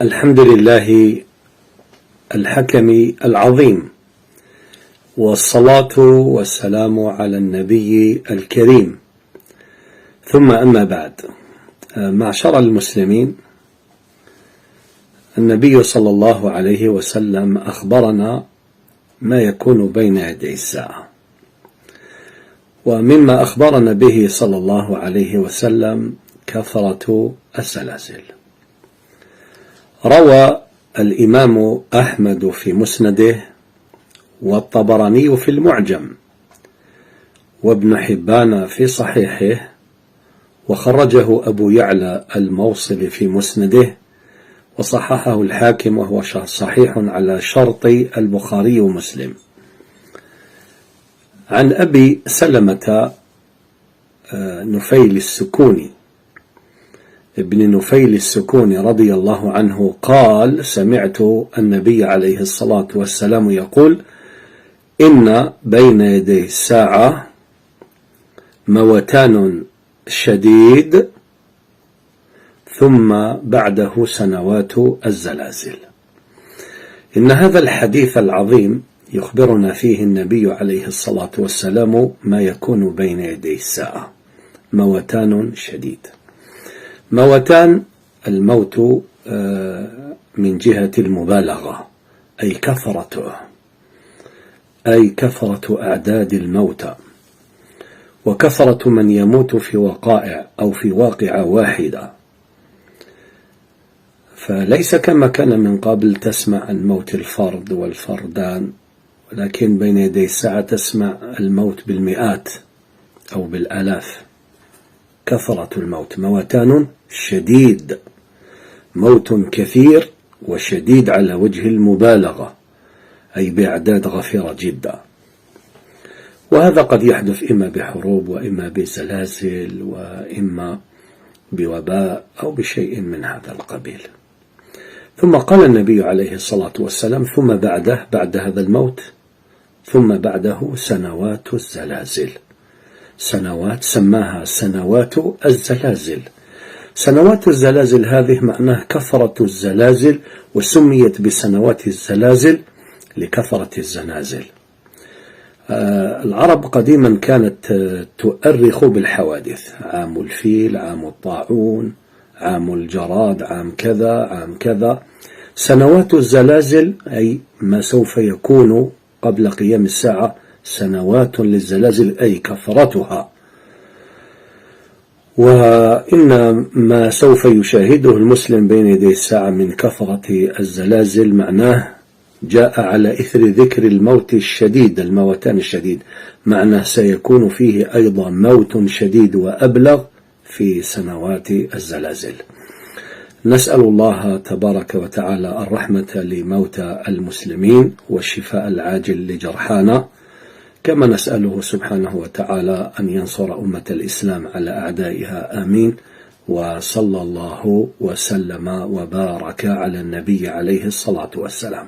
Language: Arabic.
الحمد لله الحكم العظيم، والصلاة والسلام على النبي الكريم، ثم أما بعد. معشر المسلمين، النبي صلى الله عليه وسلم أخبرنا ما يكون بين يدي الساعة، ومما أخبرنا به صلى الله عليه وسلم كثرة الزلازل. روى الإمام أحمد في مسنده، والطبراني في المعجم، وابن حبان في صحيحه، وخرجه أبو يعلى الموصلي في مسنده، وصححه الحاكم وهو صحيح على شرط البخاري ومسلم، عن أبي سلمة نفيل السكوني ابن نفيل السكوني رضي الله عنه قال: سمعت النبي عليه الصلاة والسلام يقول: إن بين يدي الساعة موتان شديد، ثم بعده سنوات الزلازل. إن هذا الحديث العظيم يخبرنا فيه النبي عليه الصلاة والسلام ما يكون بين يدي الساعة. موتان شديد. موتان، الموت من جهة المبالغة، أي كثرة أعداد الموتى، وكثرة من يموت في وقائع أو في واقعة واحدة. فليس كما كان من قبل تسمع عن موت الفرد والفردان، ولكن بين يدي الساعة تسمع الموت بالمئات أو بالآلاف. كثرة الموت. موتان شديد، موت كثير وشديد على وجه المبالغة، أي بأعداد غفيرة جدا. وهذا قد يحدث إما بحروب، وإما بزلازل، وإما بوباء، أو بشيء من هذا القبيل. ثم قال النبي عليه الصلاة والسلام: ثم بعد هذا الموت، ثم بعده سنوات الزلازل. سنوات سماها سنوات الزلازل. سنوات الزلازل هذه معناه كثرة الزلازل، وسميت بسنوات الزلازل لكثرة الزلازل. العرب قديما كانت تؤرخ بالحوادث: عام الفيل، عام الطاعون، عام الجراد، عام كذا، عام كذا. سنوات الزلازل أي ما سوف يكون قبل قيام الساعة. سنوات للزلازل أي كثرتها. وإن ما سوف يشاهده المسلم بين يدي الساعة من كثرة الزلازل معناه جاء على إثر ذكر الموت الشديد، الموتان الشديد، معناه سيكون فيه أيضا موت شديد وأبلغ في سنوات الزلازل. نسأل الله تبارك وتعالى الرحمة لموتى المسلمين والشفاء العاجل لجرحانا، كما نسأله سبحانه وتعالى أن ينصر أمة الإسلام على أعدائها. آمين. وصلى الله وسلم وبارك على النبي عليه الصلاة والسلام.